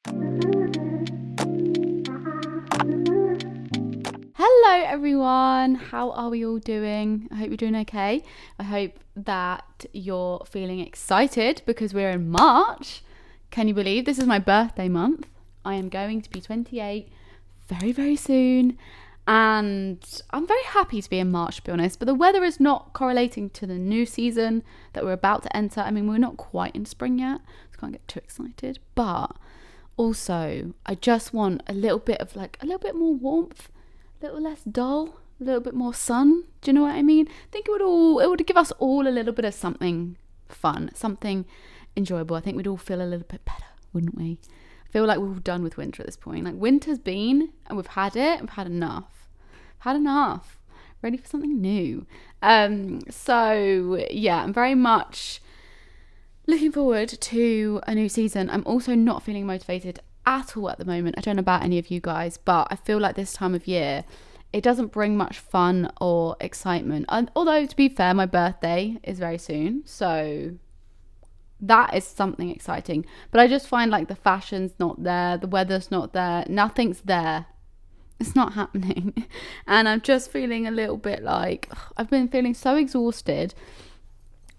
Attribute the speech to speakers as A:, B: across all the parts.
A: Hello everyone, how are we all doing? I hope you're doing okay. I hope that you're feeling excited because we're in March. Can you believe this is my birthday month? I am going to be 28 very, very soon. And I'm very happy to be in March, to be honest. But the weather is not correlating to the new season that we're about to enter. I mean, we're not quite in spring yet, so I can't get too excited. But also, I just want a little bit more warmth, a little less dull, a little bit more sun. Do you know what I mean? I think it would give us all a little bit of something fun, something enjoyable. I think we'd all feel a little bit better, wouldn't we? I feel like we're all done with winter at this point. Like, winter's been, and we've had enough. Ready for something new. So yeah, I'm very much looking forward to a new season. I'm also not feeling motivated at all at the moment. I don't know about any of you guys, but I feel like this time of year, it doesn't bring much fun or excitement. And although, to be fair, my birthday is very soon, so that is something exciting. But I just find like the fashion's not there, the weather's not there, nothing's there. It's not happening. And I'm just feeling a little bit like, I've been feeling so exhausted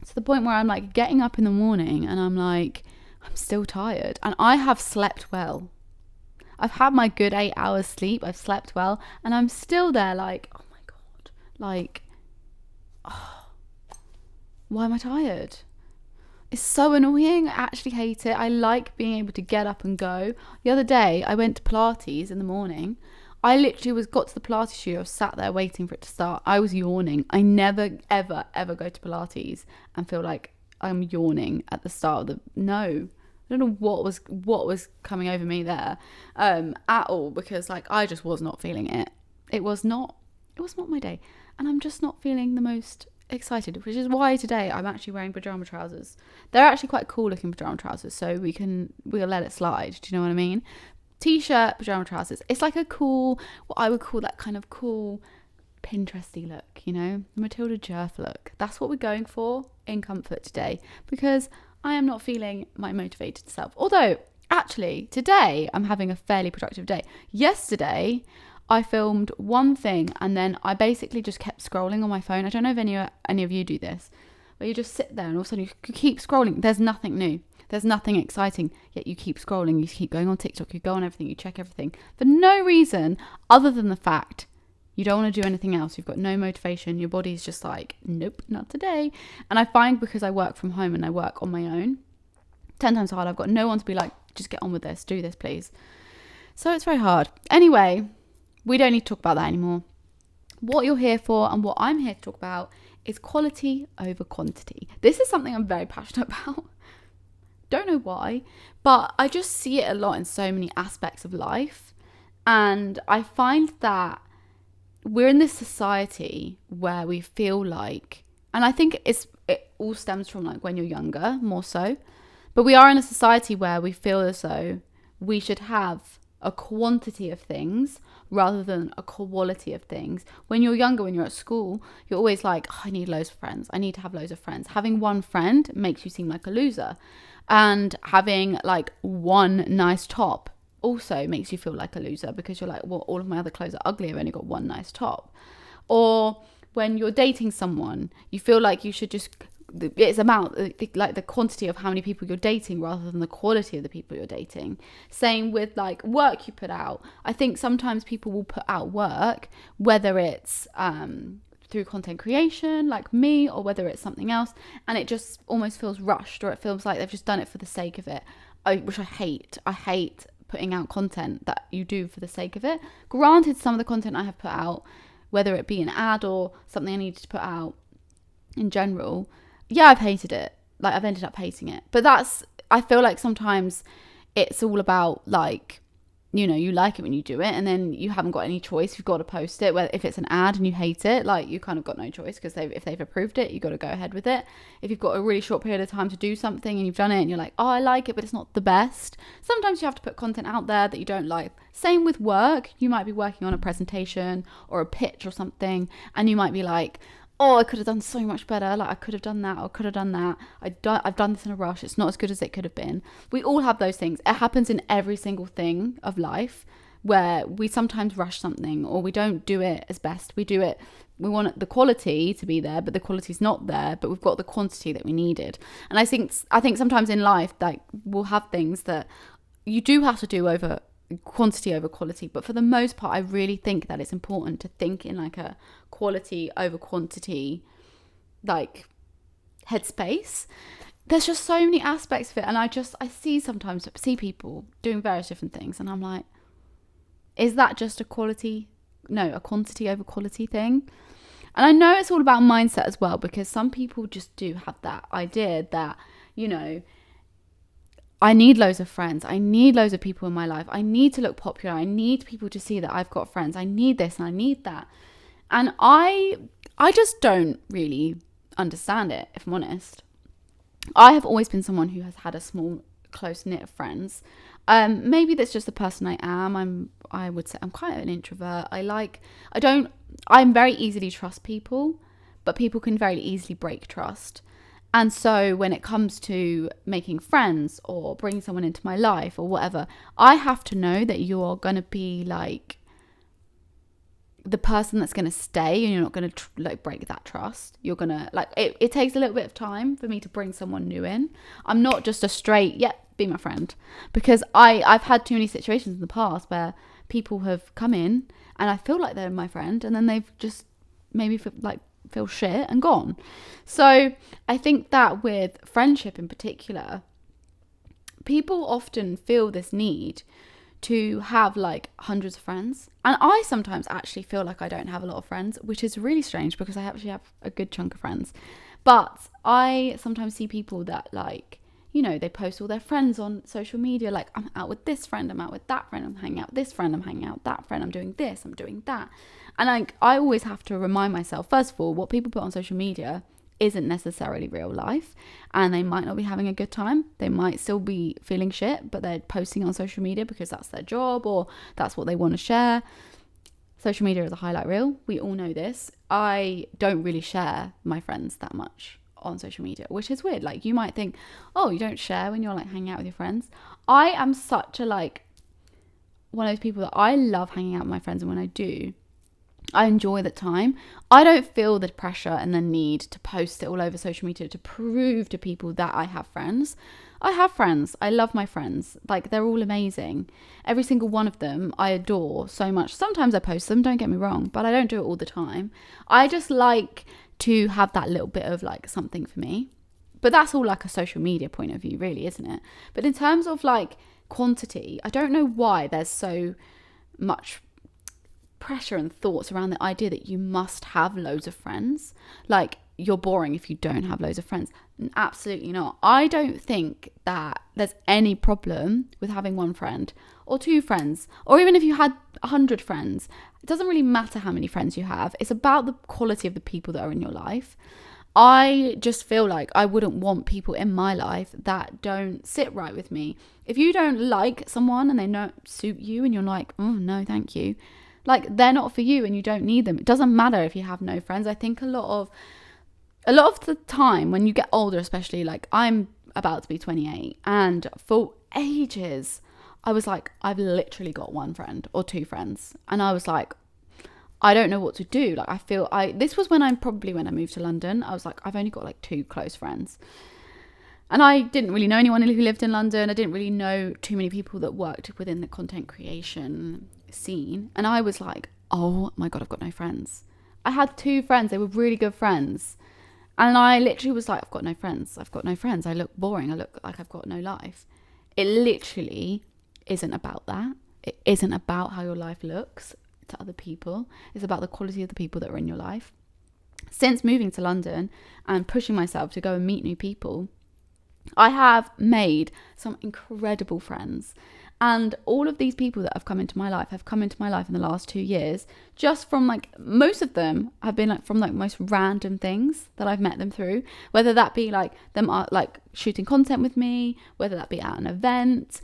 A: to the point where I'm like getting up in the morning and I'm like, I'm still tired. And I have slept well. I've had my good 8 hours sleep. I've slept well. And I'm still there like, oh my God. Like, why am I tired? It's so annoying. I actually hate it. I like being able to get up and go. The other day, I went to Pilates in the morning. I literally got to the Pilates studio, I was sat there waiting for it to start. I was yawning. I never, ever, ever go to Pilates and feel like I'm yawning at the start of no. I don't know what was coming over me there at all, because like I just was not feeling it. It was not my day. And I'm just not feeling the most excited, which is why today I'm actually wearing pajama trousers. They're actually quite cool looking pajama trousers, so we'll let it slide. Do you know what I mean? T-shirt, pajama trousers. It's like what I would call that kind of cool Pinteresty look, you know, the Matilda Jerf look. That's what we're going for in comfort today, because I am not feeling my motivated self. Although, actually, today I'm having a fairly productive day. Yesterday, I filmed one thing and then I basically just kept scrolling on my phone. I don't know if any of you do this, where you just sit there and all of a sudden you keep scrolling. There's nothing new. There's nothing exciting, yet you keep scrolling, you keep going on TikTok, you go on everything, you check everything for no reason other than the fact you don't want to do anything else. You've got no motivation. Your body's just like, nope, not today. And I find because I work from home and I work on my own, 10 times hard, I've got no one to be like, just get on with this, do this, please. So it's very hard. Anyway, we don't need to talk about that anymore. What you're here for and what I'm here to talk about is quality over quantity. This is something I'm very passionate about. Don't know why, but I just see it a lot in so many aspects of life. And I find that we're in this society where we feel like, and I think it all stems from like when you're younger, more so, but we are in a society where we feel as though we should have a quantity of things rather than a quality of things. When you're younger, when you're at school, you're always like, oh, I need loads of friends. I need to have loads of friends. Having one friend makes you seem like a loser. And having like one nice top also makes you feel like a loser, because you're like, well, all of my other clothes are ugly. I've only got one nice top. Or when you're dating someone, you feel like you should just, it's about like the quantity of how many people you're dating rather than the quality of the people you're dating. Same with like work you put out. I think sometimes people will put out work, whether it's through content creation like me, or whether it's something else, and it just almost feels rushed, or it feels like they've just done it for the sake of it, which I hate. I hate putting out content that you do for the sake of it. Granted, some of the content I have put out, whether it be an ad or something I needed to put out in general, yeah, I've hated it. Like, I've ended up hating it. But I feel like sometimes it's all about like, you know, you like it when you do it and then you haven't got any choice. You've got to post it. Where if it's an ad and you hate it, like, you kind of got no choice, because if they've approved it, you've got to go ahead with it. If you've got a really short period of time to do something and you've done it and you're like, oh, I like it, but it's not the best. Sometimes you have to put content out there that you don't like. Same with work. You might be working on a presentation or a pitch or something, and you might be like, oh, I could have done so much better. Like, I could have done that, or could have done that. I've done this in a rush. It's not as good as it could have been. We all have those things. It happens in every single thing of life, where we sometimes rush something, or we don't do it as best. We want the quality to be there, but the quality's not there, but we've got the quantity that we needed. And I think sometimes in life, like, we'll have things that you do have to do over quantity over quality, but for the most part, I really think that it's important to think in like a quality over quantity like headspace. There's just so many aspects of it, and I sometimes see people doing various different things, and I'm like, is that just a quantity over quality thing? And I know it's all about mindset as well, because some people just do have that idea that, you know, I need loads of friends. I need loads of people in my life. I need to look popular. I need people to see that I've got friends. I need this and I need that. And I just don't really understand it, if I'm honest. I have always been someone who has had a small, close-knit of friends. Maybe that's just the person I am. I would say I'm quite an introvert. I'm very easily trust people, but people can very easily break trust. And so when it comes to making friends or bringing someone into my life or whatever, I have to know that you're going to be like the person that's going to stay, and you're not going to like break that trust. You're going to like, it takes a little bit of time for me to bring someone new in. I'm not just a straight, be my friend, because I've had too many situations in the past where people have come in and I feel like they're my friend, and then they've just maybe feel shit and gone. So I think that with friendship in particular, people often feel this need to have like hundreds of friends, and I sometimes actually feel like I don't have a lot of friends, which is really strange because I actually have a good chunk of friends. But I sometimes see people that, like, you know, they post all their friends on social media, like, I'm out with this friend, I'm out with that friend, I'm hanging out with this friend, I'm hanging out with that friend, I'm doing this, I'm doing that. And I always have to remind myself, first of all, what people put on social media isn't necessarily real life, and they might not be having a good time. They might still be feeling shit, but they're posting on social media because that's their job or that's what they want to share. Social media is a highlight reel. We all know this. I don't really share my friends that much on social media, which is weird. Like, you might think, oh, you don't share when you're like hanging out with your friends. I am such a like one of those people that I love hanging out with my friends, and when I do, I enjoy the time. I don't feel the pressure and the need to post it all over social media to prove to people that I have friends. I have friends. I love my friends. Like, they're all amazing. Every single one of them I adore so much. Sometimes I post them, don't get me wrong, but I don't do it all the time. I just like to have that little bit of like something for me. But that's all like a social media point of view, really, isn't it? But in terms of like quantity, I don't know why there's so much pressure and thoughts around the idea that you must have loads of friends. Like, you're boring if you don't have loads of friends. Absolutely not. I don't think that there's any problem with having one friend or two friends, or even if you had 100 friends. It doesn't really matter how many friends you have. It's about the quality of the people that are in your life. I just feel like I wouldn't want people in my life that don't sit right with me. If you don't like someone and they don't suit you and you're like, oh no, thank you, like, they're not for you and you don't need them. It doesn't matter if you have no friends. I think a lot of the time when you get older, especially, like, I'm about to be 28, and for ages I was like, I've literally got one friend or two friends, and I was like, I don't know what to do. Like, this was when I moved to London. I was like, I've only got like two close friends, and I didn't really know anyone who lived in London. I didn't really know too many people that worked within the content creation scene, and I was like, oh my god, I've got no friends. I had two friends, they were really good friends, and I literally was like, I've got no friends, I look boring, I look like I've got no life. It literally isn't about that. It isn't about how your life looks to other people. It's about the quality of the people that are in your life. Since moving to London and pushing myself to go and meet new people, I have made some incredible friends. And all of these people that have come into my life in the last 2 years, just from like, most of them have been like from like most random things that I've met them through, whether that be like them like shooting content with me, whether that be at an event,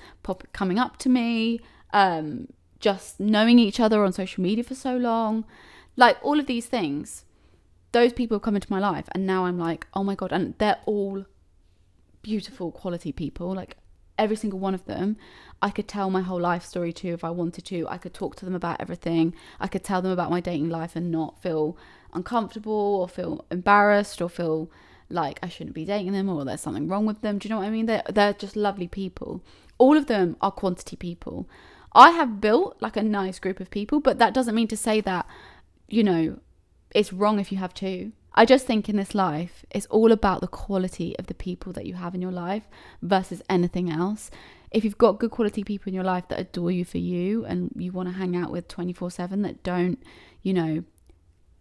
A: coming up to me, just knowing each other on social media for so long, like all of these things. those people have come into my life, and now I'm like, oh my God, and they're all beautiful quality people. Like every single one of them, I could tell my whole life story to if I wanted to. I could talk to them about everything. I could tell them about my dating life and not feel uncomfortable or feel embarrassed or feel like I shouldn't be dating them or there's something wrong with them. Do you know what I mean? They're just lovely people. All of them are quantity people. I have built like a nice group of people, but that doesn't mean to say that, you know, it's wrong if you have two. I just think in this life, it's all about the quality of the people that you have in your life versus anything else. If you've got good quality people in your life that adore you for you and you want to hang out with 24/7, that don't, you know,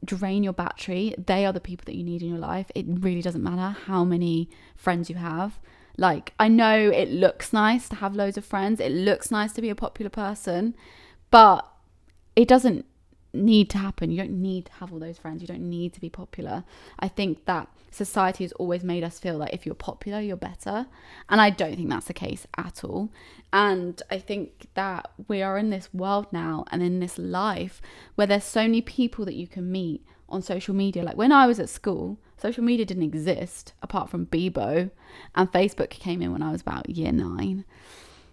A: drain your battery, they are the people that you need in your life. It really doesn't matter how many friends you have. Like, I know it looks nice to have loads of friends. It looks nice to be a popular person, but it doesn't need to happen. You don't need to have all those friends. You don't need to be popular. I think that society has always made us feel like if you're popular, you're better. And I don't think that's the case at all. And I think that we are in this world now and in this life where there's so many people that you can meet on social media. Like when I was at school, social media didn't exist apart from Bebo, and Facebook came in when I was about year 9.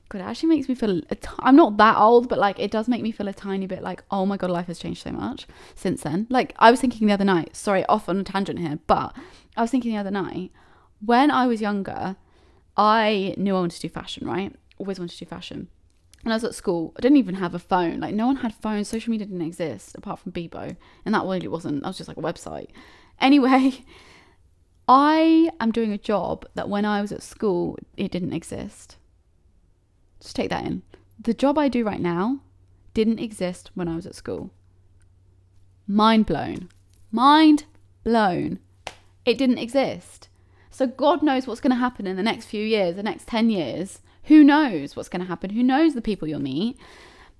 A: God, it actually makes me feel, I'm not that old, but like it does make me feel a tiny bit like, oh my God, life has changed so much since then. Like I was thinking the other night, sorry, off on a tangent here, but I was thinking the other night, when I was younger, I knew I wanted to do fashion, right? Always wanted to do fashion. When I was at school, I didn't even have a phone. Like no one had phones. Social media didn't exist apart from Bebo. And that really wasn't, that was just like a website. Anyway, I am doing a job that when I was at school, it didn't exist. Just take that in. The job I do right now didn't exist when I was at school. Mind blown. Mind blown. It didn't exist. So God knows what's going to happen in the next few years, the next 10 years. Who knows what's going to happen? Who knows the people you'll meet?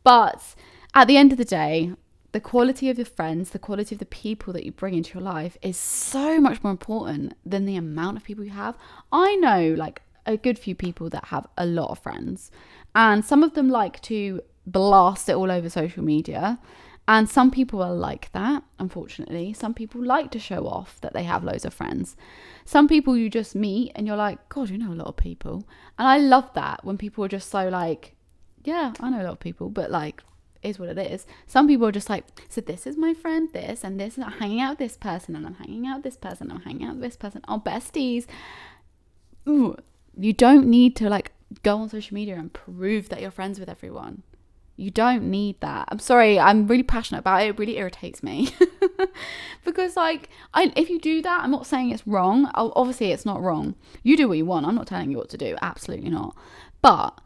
A: But at the end of the day, the quality of your friends, the quality of the people that you bring into your life is so much more important than the amount of people you have. I know like a good few people that have a lot of friends, and some of them like to blast it all over social media, and some people are like that. Unfortunately, some people like to show off that they have loads of friends. Some people you just meet and you're like, God, you know a lot of people. And I love that when people are just so like, yeah, I know a lot of people, but like, is what it is. Some people are just like, so this is my friend, this and this, and I'm hanging out with this person, and I'm hanging out with this person, I'm hanging out with this person, oh, besties. Ooh. You don't need to like go on social media and prove that you're friends with everyone. You don't need that. I'm sorry, I'm really passionate about it. It really irritates me. Because like, if you do that, I'm not saying it's wrong. Obviously it's not wrong. You do what you want. I'm not telling you what to do. Absolutely not. But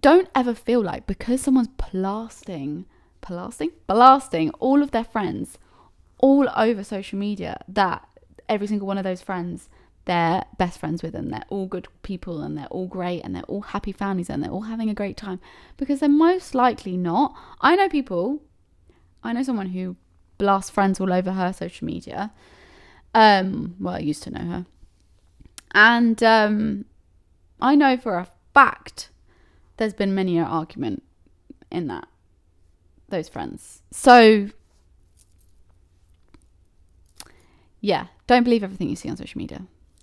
A: don't ever feel like because someone's blasting all of their friends all over social media, that every single one of those friends they're best friends with, and they're all good people, and they're all great, and they're all happy families, and they're all having a great time, because they're most likely not. I know someone who blasts friends all over her social media. Well, I used to know her, and I know for a fact there's been many an argument in those friends. So yeah, don't believe everything you see on social media.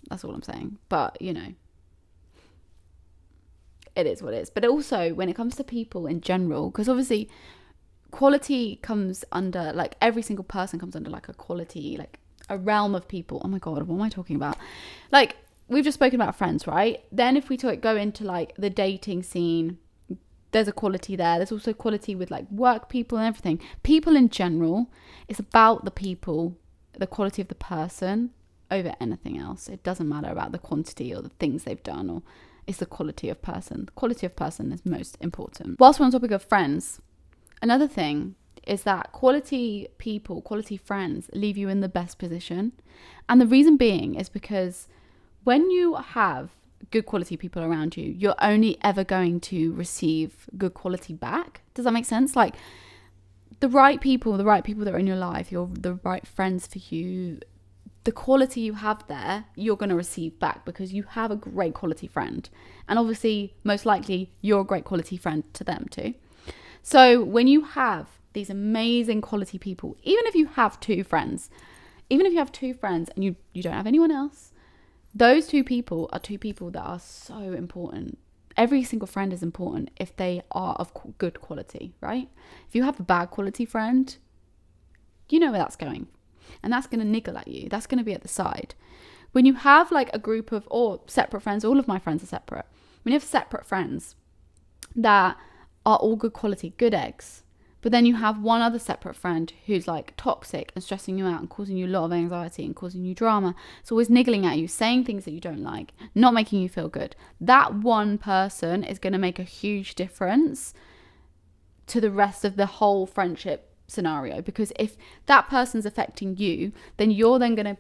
A: That's all I'm saying. But, you know, it is what it is. But also, when it comes to people in general, because obviously quality comes under, like, every single person comes under, like, a quality, like, a realm of people. Oh, my God, what am I talking about? Like, we've just spoken about friends, right? Then if we go into, like, the dating scene, there's a quality there. There's also quality with, like, work people and everything. People in general, it's about the people, the quality of the person over anything else. It doesn't matter about the quantity or the things they've done, or it's the quality of person. The quality of person is most important. Whilst we're on the topic of friends, another thing is that quality people, quality friends leave you in the best position. And the reason being is because when you have good quality people around you, you're only ever going to receive good quality back. Does that make sense? Like the right people that are in your life, the right friends for you, the quality you have there, you're going to receive back because you have a great quality friend. And obviously, most likely, you're a great quality friend to them too. So when you have these amazing quality people, even if you have two friends, even if you have 2 friends and you don't have anyone else, those 2 people are 2 people that are so important. Every single friend is important if they are of good quality, right? If you have a bad quality friend, you know where that's going. And that's going to niggle at you. That's going to be at the side. When you have like a group of, or separate friends, all of my friends are separate. When you have separate friends that are all good quality, good eggs, but then you have one other separate friend who's like toxic and stressing you out and causing you a lot of anxiety and causing you drama. It's always niggling at you, saying things that you don't like, not making you feel good. That one person is going to make a huge difference to the rest of the whole friendship scenario. Because if that person's affecting you, then you're then going to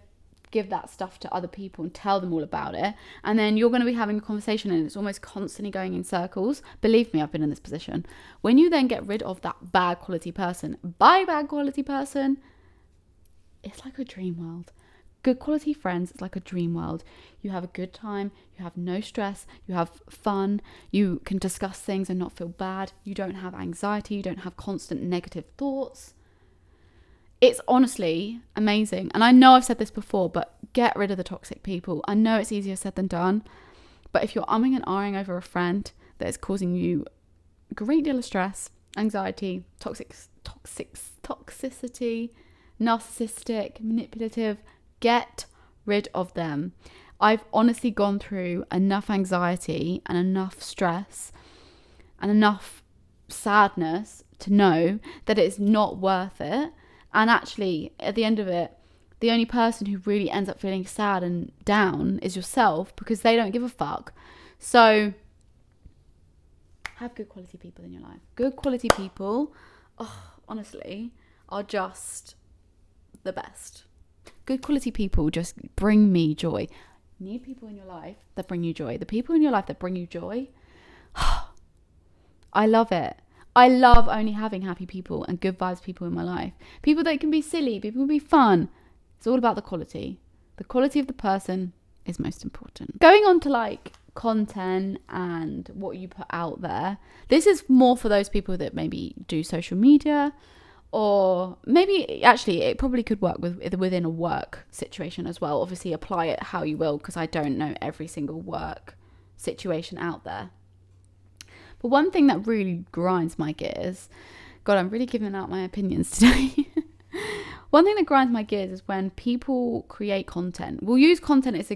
A: give that stuff to other people and tell them all about it, and then you're going to be having a conversation and it's almost constantly going in circles. Believe me, I've been in this position. When you then get rid of that bad quality person by bad quality person, it's like a dream world. Good quality friends, it's like a dream world. You have a good time, you have no stress, you have fun, you can discuss things and not feel bad, you don't have anxiety, you don't have constant negative thoughts. It's honestly amazing. And I know I've said this before, but get rid of the toxic people. I know it's easier said than done. But if you're umming and ahhing over a friend that is causing you a great deal of stress, anxiety, toxicity, narcissistic, manipulative, get rid of them. I've honestly gone through enough anxiety and enough stress and enough sadness to know that it's not worth it. And actually, at the end of it, the only person who really ends up feeling sad and down is yourself, because they don't give a fuck. So have good quality people in your life. Good quality people, honestly, are just the best. Good quality people just bring me joy. You need people in your life that bring you joy. The people in your life that bring you joy, I love it. I love only having happy people and good vibes people in my life. People that can be silly, people can be fun. It's all about the quality. The quality of the person is most important. Going on to like content and what you put out there. This is more for those people that maybe do social media, or maybe actually it probably could work within a work situation as well. Obviously apply it how you will, because I don't know every single work situation out there. But one thing that really grinds my gears, God, I'm really giving out my opinions today. One thing that grinds my gears is when people create content. We'll use content as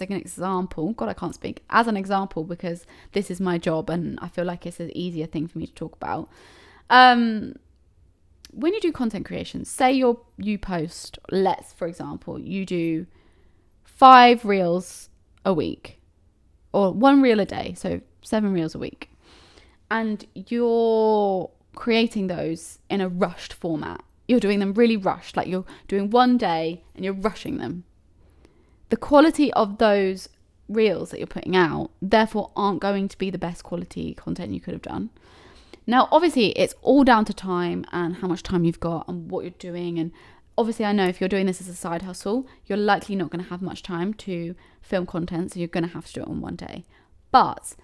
A: an example. God, I can't speak. As an example, because this is my job and I feel like it's an easier thing for me to talk about. When you do content creation, say you post, for example, you do 5 reels a week or 1 reel a day. So 7 reels a week. And you're creating those in a rushed format. You're doing them really rushed, like you're doing one day and you're rushing them. The quality of those reels that you're putting out, therefore, aren't going to be the best quality content you could have done. Now, obviously, it's all down to time and how much time you've got and what you're doing. And obviously, I know if you're doing this as a side hustle, you're likely not going to have much time to film content, so you're going to have to do it on one day. But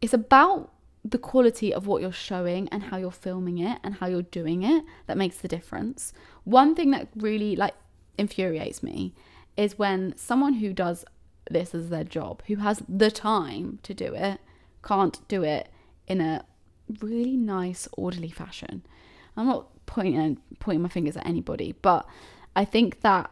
A: it's about the quality of what you're showing and how you're filming it and how you're doing it that makes the difference. One thing that really infuriates me is when someone who does this as their job, who has the time to do it, can't do it in a really nice, orderly fashion. I'm not pointing my fingers at anybody, but I think that,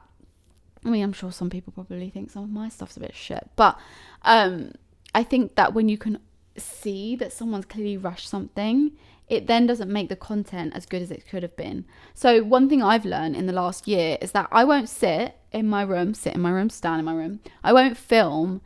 A: I'm sure some people probably think some of my stuff's a bit shit, but I think that when you can see that someone's clearly rushed something, it then doesn't make the content as good as it could have been. So one thing I've learned in the last year is that I won't stand in my room. I won't film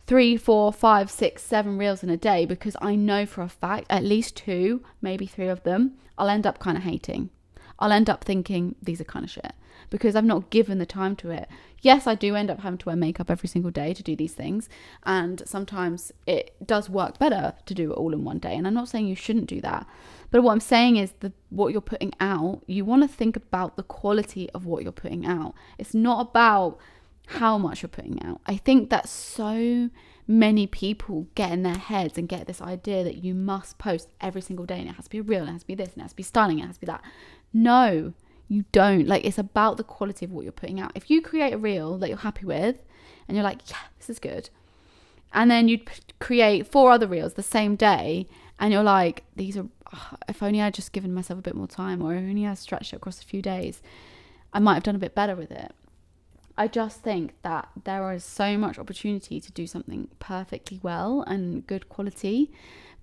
A: 3, 4, 5, 6, 7 reels in a day, because I know for a fact at least 2, maybe 3 of them I'll end up kind of hating. I'll end up thinking these are kind of shit because I've not given the time to it. Yes, I do end up having to wear makeup every single day to do these things, and sometimes it does work better to do it all in one day, and I'm not saying you shouldn't do that, but what I'm saying is what you're putting out, you want to think about the quality of what you're putting out. It's not about how much you're putting out. I think that so many people get in their heads and get this idea that you must post every single day and it has to be real, and it has to be this, and it has to be styling, and it has to be that. No, You don't. Like, it's about the quality of what you're putting out. If you create a reel that you're happy with and you're like, yeah, this is good, and then you create 4 other reels the same day and you're like, these are, if only I just given myself a bit more time, or if only I stretched it across a few days, I might have done a bit better with it. I just think that there is so much opportunity to do something perfectly well and good quality,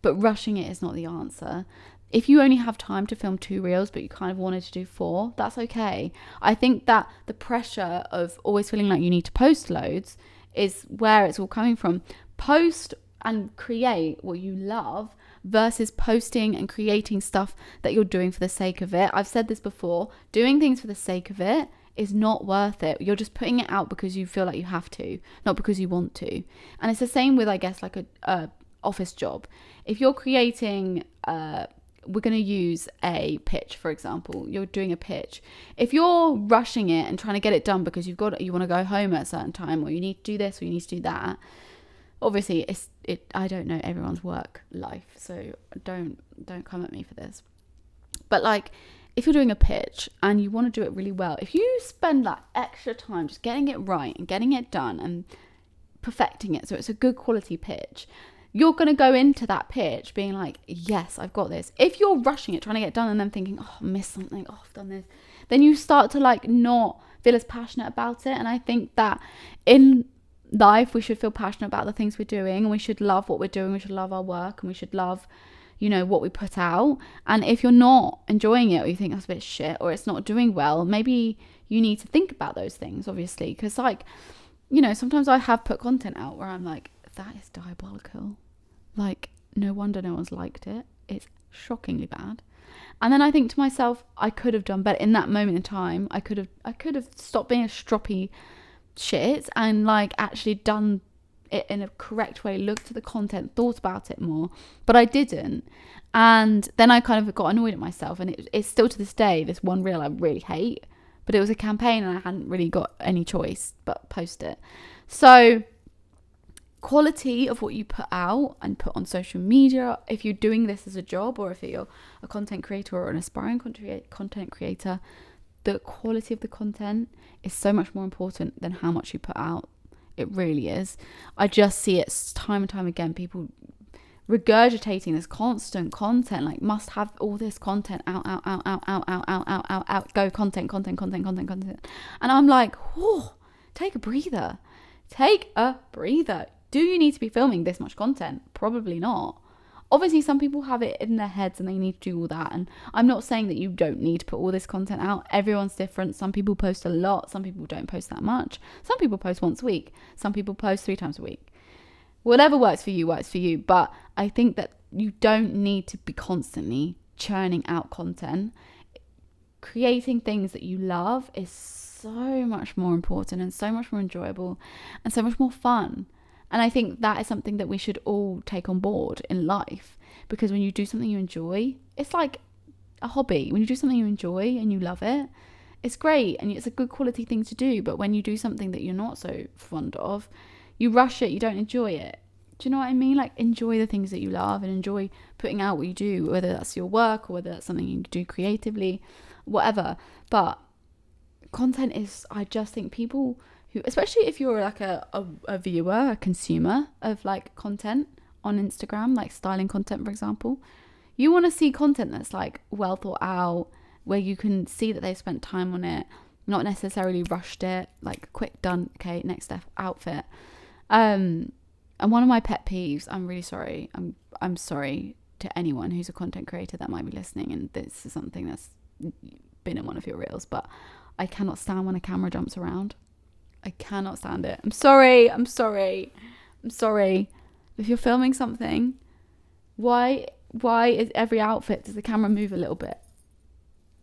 A: but rushing it is not the answer. If you only have time to film 2 reels, but you kind of wanted to do 4, that's okay. I think that the pressure of always feeling like you need to post loads is where it's all coming from. Post and create what you love versus posting and creating stuff that you're doing for the sake of it. I've said this before, doing things for the sake of it is not worth it. You're just putting it out because you feel like you have to, not because you want to. And it's the same with, I guess, like a office job. If you're creating, we're going to use a pitch, for example. You're doing a pitch. If you're rushing it and trying to get it done because you want to go home at a certain time, or you need to do this or you need to do that, obviously I don't know everyone's work life, so don't come at me for this. But like, if you're doing a pitch and you want to do it really well, if you spend that extra time just getting it right and getting it done and perfecting it so it's a good quality pitch, you're going to go into that pitch being like, yes, I've got this. If you're rushing it, trying to get it done, and then thinking, oh, I missed something, oh, I've done this, then you start to like not feel as passionate about it. And I think that in life, we should feel passionate about the things we're doing, and we should love what we're doing. We should love our work, and we should love, what we put out. And if you're not enjoying it, or you think that's a bit shit, or it's not doing well, maybe you need to think about those things, obviously. Because like, sometimes I have put content out where I'm like, that is diabolical. Like, no wonder no one's liked it. It's shockingly bad. And then I think to myself, I could have done better in that moment in time. I could have stopped being a stroppy shit and like actually done it in a correct way, looked at the content, thought about it more, but I didn't. And then I kind of got annoyed at myself, and it's still to this day this one reel I really hate, but it was a campaign and I hadn't really got any choice but post it. So quality of what you put out and put on social media, if you're doing this as a job, or if you're a content creator or an aspiring content creator, the quality of the content is so much more important than how much you put out. It really is. I just see it time and time again, people regurgitating this constant content, like must have all this content out, go content. And I'm like, oh, take a breather. Do you need to be filming this much content? Probably not. Obviously, some people have it in their heads and they need to do all that. And I'm not saying that you don't need to put all this content out. Everyone's different. Some people post a lot. Some people don't post that much. Some people post once a week. Some people post 3 times a week. Whatever works for you, works for you. But I think that you don't need to be constantly churning out content. Creating things that you love is so much more important and so much more enjoyable and so much more fun. And I think that is something that we should all take on board in life, because when you do something you enjoy, it's like a hobby. When you do something you enjoy and you love it, it's great and it's a good quality thing to do. But when you do something that you're not so fond of, you rush it, you don't enjoy it. Do you know what I mean? Like, enjoy the things that you love and enjoy putting out what you do, whether that's your work or whether that's something you do creatively, whatever. But content is, I just think people who, especially if you're like a viewer, a consumer of like content on Instagram, like styling content, for example, you want to see content that's like well thought out, where you can see that they've spent time on it, not necessarily rushed it, like quick done, okay, next step, outfit. And one of my pet peeves, I'm really sorry, I'm sorry to anyone who's a content creator that might be listening, and this is something that's been in one of your reels, but I cannot stand when a camera jumps around. I cannot stand it. I'm sorry. If you're filming something, why is every outfit, does the camera move a little bit?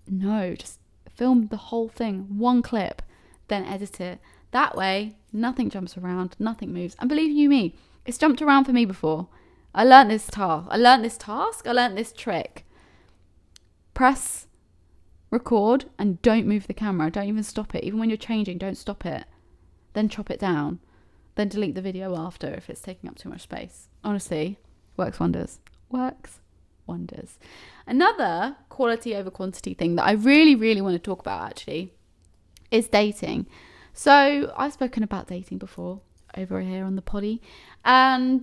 A: No, just film the whole thing, one clip, then edit it. That way, nothing jumps around, nothing moves. And believe you me, it's jumped around for me before. I learned this trick. Press record and don't move the camera. Don't even stop it. Even when you're changing, don't stop it. Then chop it down. Then delete the video after if it's taking up too much space. Honestly, works wonders. Works wonders. Another quality over quantity thing that I really, really want to talk about actually is dating. So I've spoken about dating before over here on the poddy, and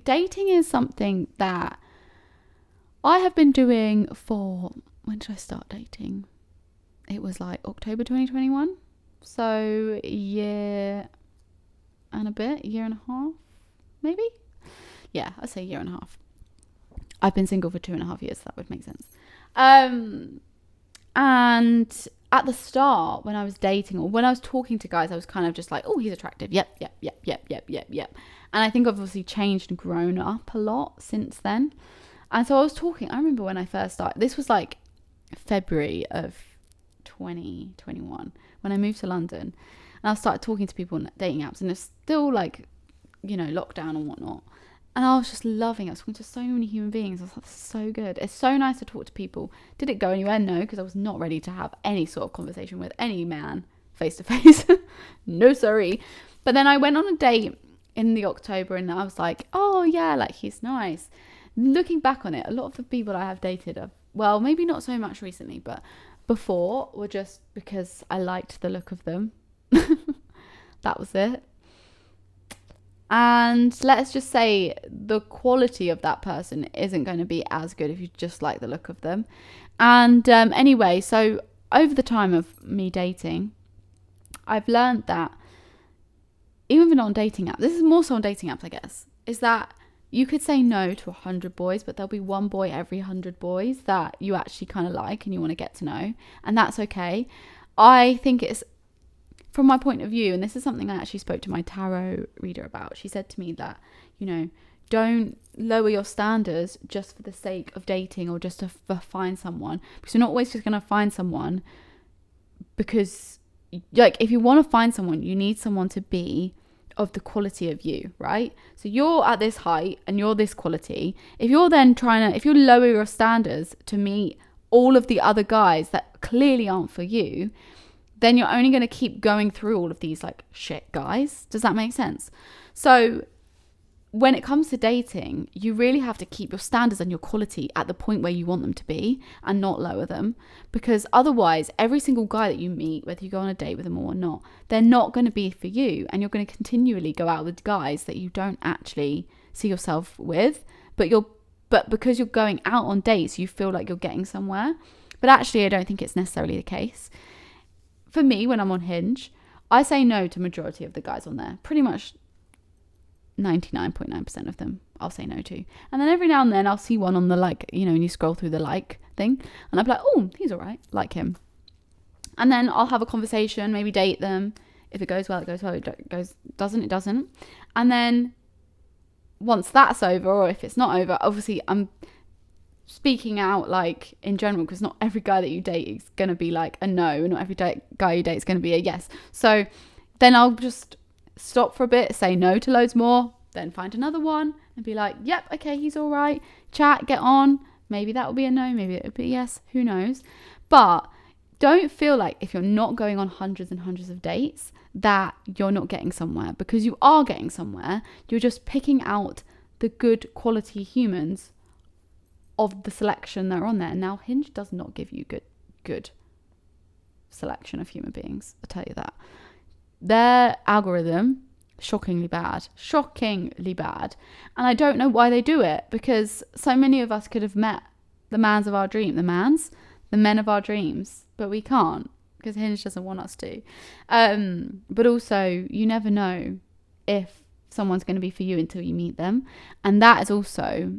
A: dating is something that I have been doing for, when did I start dating? It was like October 2021. So year and a bit, year and a half, maybe? Yeah, I'd say year and a half. I've been single for 2.5 years, so that would make sense. And at the start, when I was dating or when I was talking to guys, I was kind of just like, oh, he's attractive. Yep. And I think I've obviously changed and grown up a lot since then. And so I remember when I first started, this was like February of 2021, when I moved to London. And I started talking to people on dating apps, and it's still like, lockdown and whatnot. And I was just loving it. I was talking to so many human beings. I was like, this is so good. It's so nice to talk to people. Did it go anywhere? No, because I was not ready to have any sort of conversation with any man face to face. No, sorry. But then I went on a date in the October, and I was like, oh yeah, like he's nice. Looking back on it, a lot of the people I have dated are, well, maybe not so much recently, but before were just because I liked the look of them. That was it. And let's just say the quality of that person isn't going to be as good if you just like the look of them. And anyway, so over the time of me dating, I've learned that even on dating apps, this is more so on dating apps, I guess, is that you could say no to 100 boys, but there'll be one boy every 100 boys that you actually kind of like and you want to get to know. And that's okay. I think it's, from my point of view, and this is something I actually spoke to my tarot reader about. She said to me that, don't lower your standards just for the sake of dating or just to find someone, because you're not always just going to find someone, because like if you want to find someone, you need someone to be of the quality of you, right? So you're at this height and you're this quality. If you're then if you lower your standards to meet all of the other guys that clearly aren't for you, then you're only going to keep going through all of these like shit guys. Does that make sense? So when it comes to dating, you really have to keep your standards and your quality at the point where you want them to be and not lower them, because otherwise every single guy that you meet, whether you go on a date with them or not, they're not going to be for you, and you're going to continually go out with guys that you don't actually see yourself with, but because you're going out on dates, you feel like you're getting somewhere. But actually, I don't think it's necessarily the case. For me, when I'm on Hinge, I say no to majority of the guys on there. Pretty much 99.9% of them I'll say no to. And then every now and then I'll see one on the like, and you scroll through the like thing, and I'll be like, oh, he's all right, like him. And then I'll have a conversation, maybe date them. If it goes well, it goes well. It doesn't, it doesn't. And then once that's over, or if it's not over, obviously I'm speaking out like in general, because not every guy that you date is going to be like a no, and not every guy you date is going to be a yes. So then I'll just stop for a bit, say no to loads more, then find another one and be like, yep, okay, he's all right, chat, get on. Maybe that will be a no, maybe it'll be a yes, who knows. But don't feel like if you're not going on hundreds and hundreds of dates that you're not getting somewhere, because you are getting somewhere. You're just picking out the good quality humans of the selection that are on there. Now, Hinge does not give you good selection of human beings, I'll tell you that. Their algorithm, shockingly bad. And I don't know why they do it, because so many of us could have met the men of our dreams, but we can't, because Hinge doesn't want us to. But also, you never know if someone's going to be for you until you meet them. And that is also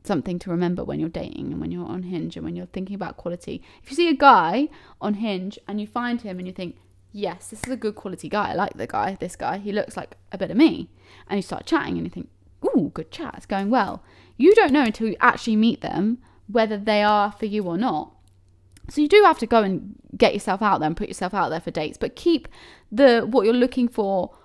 A: something to remember when you're dating and when you're on Hinge and when you're thinking about quality. If you see a guy on Hinge and you find him and you think, yes, this is a good quality guy, I like this guy, he looks like a bit of me, and you start chatting and you think, ooh, good chat, it's going well. You don't know until you actually meet them whether they are for you or not. So you do have to go and get yourself out there and put yourself out there for dates, but keep what you're looking for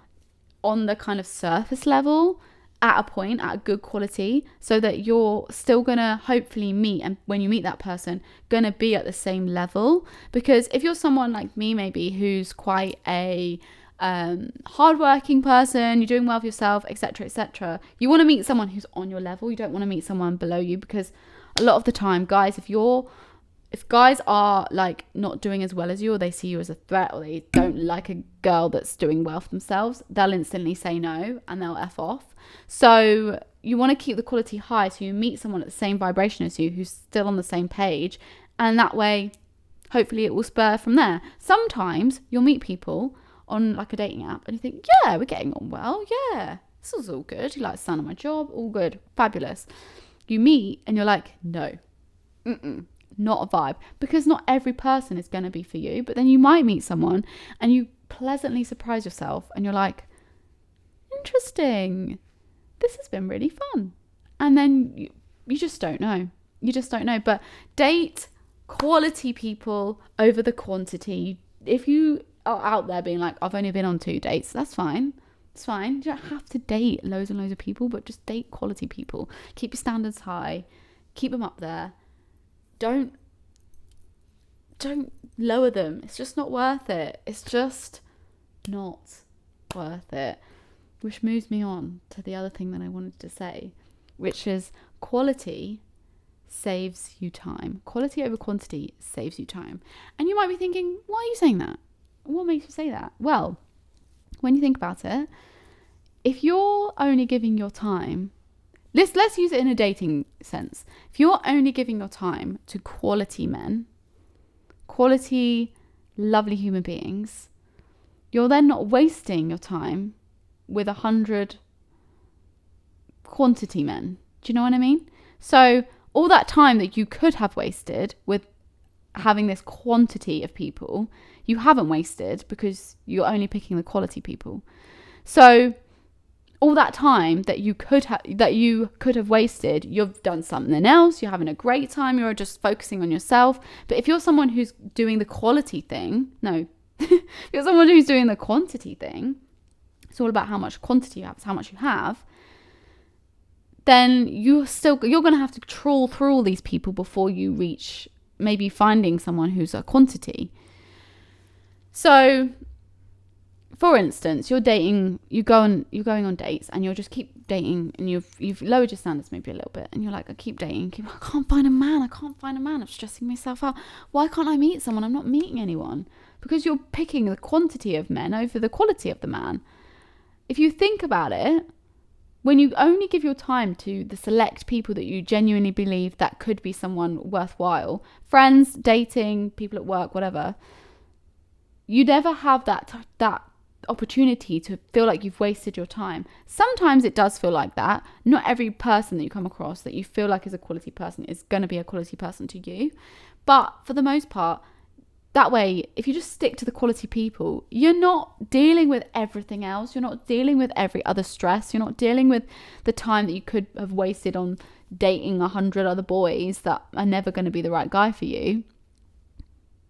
A: on the kind of surface level at a point, at a good quality, so that you're still gonna hopefully meet, and when you meet that person, gonna be at the same level. Because if you're someone like me, maybe, who's quite a hardworking person, you're doing well for yourself, etc., etc., you want to meet someone who's on your level. You don't want to meet someone below you, because a lot of the time, guys, if guys are like not doing as well as you, or they see you as a threat, or they don't like a girl that's doing well for themselves, they'll instantly say no and they'll F off. So you want to keep the quality high, so you meet someone at the same vibration as you who's still on the same page, and that way hopefully it will spur from there. Sometimes you'll meet people on like a dating app and you think, yeah, we're getting on well, yeah, this is all good, you like the sound of my job, all good, fabulous. You meet and you're like, no, not a vibe, because not every person is going to be for you. But then you might meet someone and you pleasantly surprise yourself and you're like, interesting, this has been really fun. And then you just don't know. But date quality people over the quantity. If you are out there being like, I've only been on 2 dates, that's fine. It's fine. You don't have to date loads and loads of people, but just date quality people. Keep your standards high. Keep them up there. Don't lower them. It's just not worth it. It's just not worth it. Which moves me on to the other thing that I wanted to say, which is quality saves you time. Quality over quantity saves you time. And you might be thinking, why are you saying that? What makes you say that? Well, when you think about it, if you're only giving your time, let's use it in a dating sense. If you're only giving your time to quality men, quality, lovely human beings, you're then not wasting your time with 100 quantity men. Do you know what I mean? So all that time that you could have wasted with having this quantity of people, you haven't wasted because you're only picking the quality people. So all that time that you could have wasted, you've done something else, you're having a great time, you're just focusing on yourself. But if you're someone who's doing the quality thing, if you're someone who's doing the quantity thing, it's all about how much quantity you have, it's how much you have, then you're going to have to trawl through all these people before you reach maybe finding someone who's a quantity. So, for instance, you're dating, you're going on dates, and you'll just keep dating, and you've lowered your standards maybe a little bit, and you're like, I keep dating, I can't find a man, I'm stressing myself out. Why can't I meet someone? I'm not meeting anyone. Because you're picking the quantity of men over the quality of the man. If you think about it, when you only give your time to the select people that you genuinely believe that could be someone worthwhile, friends, dating, people at work, whatever, you never have that opportunity to feel like you've wasted your time. Sometimes it does feel like that. Not every person that you come across that you feel like is a quality person is going to be a quality person to you. But for the most part, that way, if you just stick to the quality people, you're not dealing with everything else. You're not dealing with every other stress. You're not dealing with the time that you could have wasted on dating 100 other boys that are never going to be the right guy for you.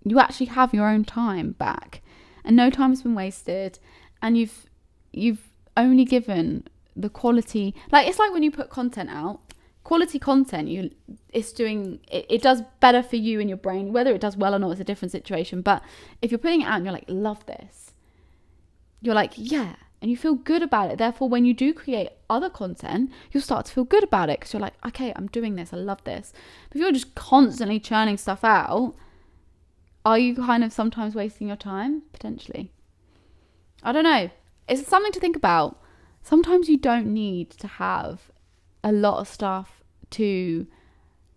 A: You actually have your own time back, and no time has been wasted, and you've only given the quality. Like, it's like when you put content out, quality content, it does better for you in your brain. Whether it does well or not is a different situation. But if you're putting it out and you're like, love this, you're like, yeah, and you feel good about it. Therefore, when you do create other content, you'll start to feel good about it because you're like, okay, I'm doing this, I love this. But if you're just constantly churning stuff out, are you kind of sometimes wasting your time? Potentially. I don't know. It's something to think about. Sometimes you don't need to have a lot of stuff to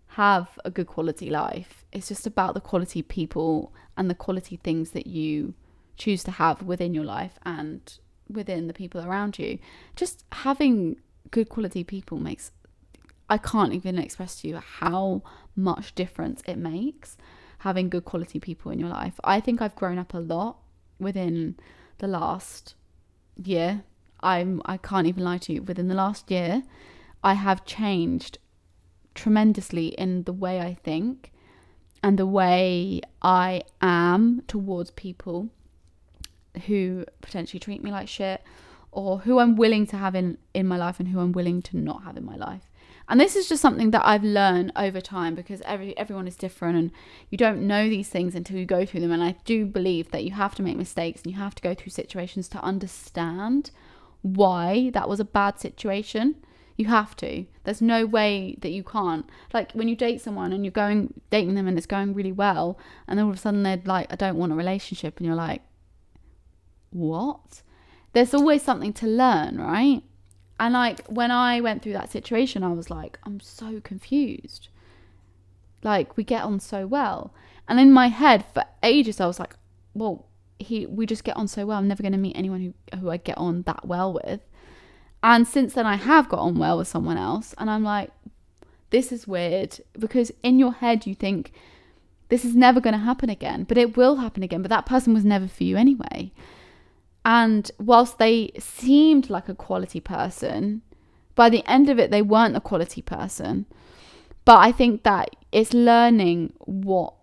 A: have a good quality life. It's just about the quality people and the quality things that you choose to have within your life and within the people around you. Just having good quality people I can't even express to you how much difference it makes, having good quality people in your life. I think I've grown up a lot within the last year. I can't even lie to you. Within the last year, I have changed tremendously in the way I think and the way I am towards people who potentially treat me like shit, or who I'm willing to have in my life and who I'm willing to not have in my life. And this is just something that I've learned over time, because everyone is different and you don't know these things until you go through them. And I do believe that you have to make mistakes and you have to go through situations to understand why that was a bad situation. You have to. There's no way that you can't. Like when you date someone and you're dating them and it's going really well, and then all of a sudden they're like, I don't want a relationship, and you're like, what? There's always something to learn, right? And like when I went through that situation, I was like, I'm so confused. Like we get on so well. And in my head for ages I was like, well, we just get on so well. I'm never going to meet anyone who I get on that well with. And since then I have got on well with someone else, and I'm like, this is weird, because in your head you think this is never going to happen again, but it will happen again. But that person was never for you anyway. And whilst they seemed like a quality person, by the end of it, they weren't a quality person. But I think that it's learning what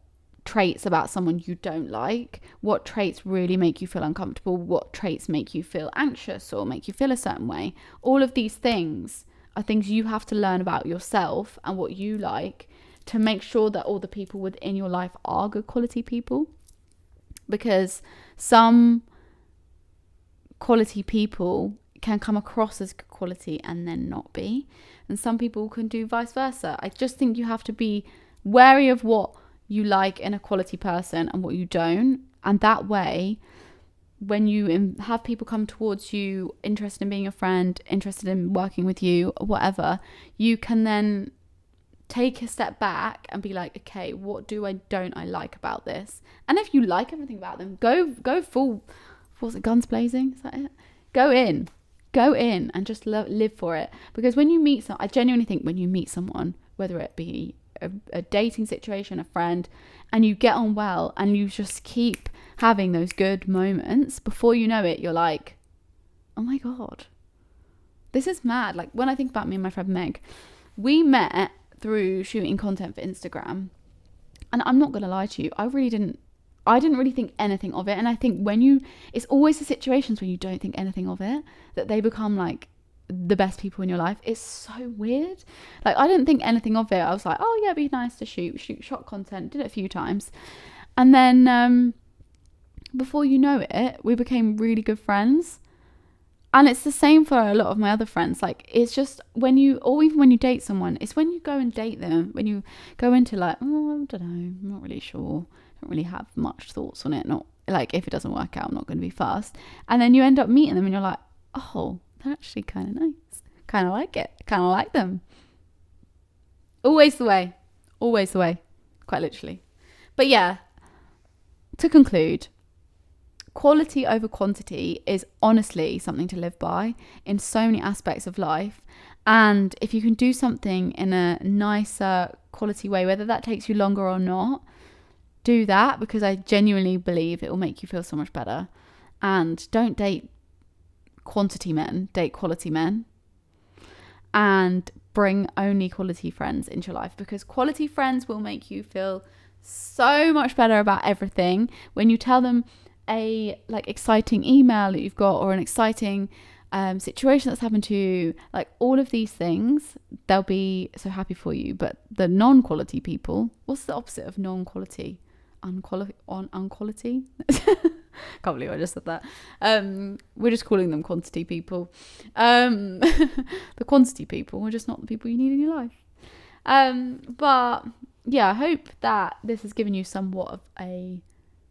A: traits about someone you don't like, what traits really make you feel uncomfortable, what traits make you feel anxious or make you feel a certain way. All of these things are things you have to learn about yourself and what you like to make sure that all the people within your life are good quality people. Because some quality people can come across as good quality and then not be, and some people can do vice versa. I just think you have to be wary of what you like in a quality person and what you don't, and that way when you have people come towards you interested in being a friend, interested in working with you, whatever, you can then take a step back and be like, okay, what don't I like about this? And if you like everything about them, go full, what's it, guns blazing, is that it? Go in and just live for it. Because when you meet I genuinely think when you meet someone, whether it be a dating situation, a friend, and you get on well and you just keep having those good moments, before you know it, you're like, oh my God, this is mad. Like when I think about me and my friend Meg, we met through shooting content for Instagram, and I'm not gonna lie to you, I didn't really think anything of it. And I think it's always the situations when you don't think anything of it that they become like the best people in your life. It's so weird. Like I didn't think anything of it. I was like, oh yeah, it'd be nice to shot content, did it a few times, and then before you know it, we became really good friends. And it's the same for a lot of my other friends. Like it's just even when you date someone, it's when you go and date them, when you go into like, oh, I don't know, I'm not really sure, don't really have much thoughts on it, not like, if it doesn't work out, I'm not going to be fast. And then you end up meeting them and you're like, oh, they're actually kind of nice, kind of like it, kind of like them. Always the way, quite literally. But yeah, to conclude, quality over quantity is honestly something to live by in so many aspects of life. And if you can do something in a nicer quality way, whether that takes you longer or not, do that, because I genuinely believe it will make you feel so much better. And don't date quantity men, date quality men, and bring only quality friends into your life, because quality friends will make you feel so much better about everything. When you tell them a like exciting email that you've got, or an exciting situation that's happened to you, like all of these things, they'll be so happy for you. But the non-quality people, what's the opposite of non-quality? Unquality. Can't believe I just said that. We're just calling them quantity people. The quantity people are just not the people you need in your life. But yeah, I hope that this has given you somewhat of a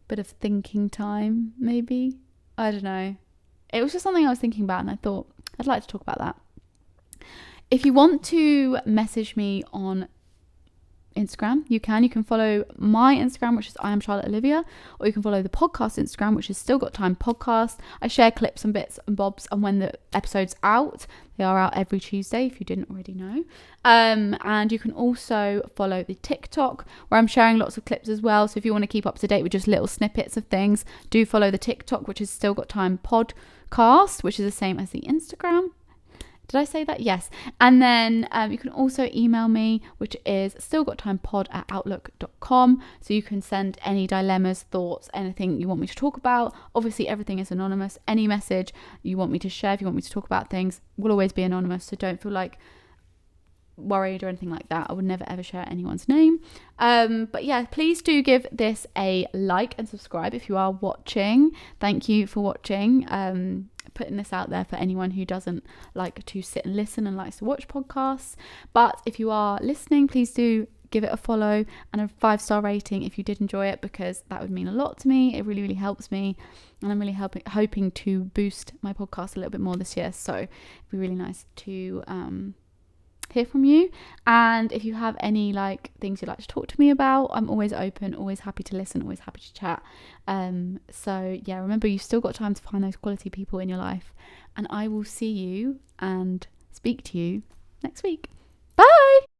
A: bit of thinking time, maybe. I don't know. It was just something I was thinking about, and I thought I'd like to talk about that. If you want to message me on Instagram, you can follow my Instagram, which is I am Charlotte Olivia, or you can follow the podcast Instagram, which is Still Got Time Podcast. I share clips and bits and bobs, and when the episode's out, they are out every Tuesday, if you didn't already know. And you can also follow the TikTok, where I'm sharing lots of clips as well. So if you want to keep up to date with just little snippets of things, do follow the TikTok, which is Still Got Time Podcast, which is the same as the Instagram. Did I say that? Yes. And then you can also email me, which is stillgottimepod@outlook.com. So you can send any dilemmas, thoughts, anything you want me to talk about. Obviously, everything is anonymous. Any message you want me to share, if you want me to talk about things, will always be anonymous. So don't feel like worried or anything like that. I would never ever share anyone's name. But yeah, please do give this a like and subscribe if you are watching. Thank you for watching. Putting this out there for anyone who doesn't like to sit and listen and likes to watch podcasts. But if you are listening, please do give it a follow and a 5-star rating if you did enjoy it, because that would mean a lot to me. It really, really helps me, and I'm really hoping to boost my podcast a little bit more this year. So it'd be really nice to hear from you. And if you have any like things you'd like to talk to me about, I'm always open, always happy to listen, always happy to chat. So yeah, remember, you've still got time to find those quality people in your life, and I will see you and speak to you next week. Bye.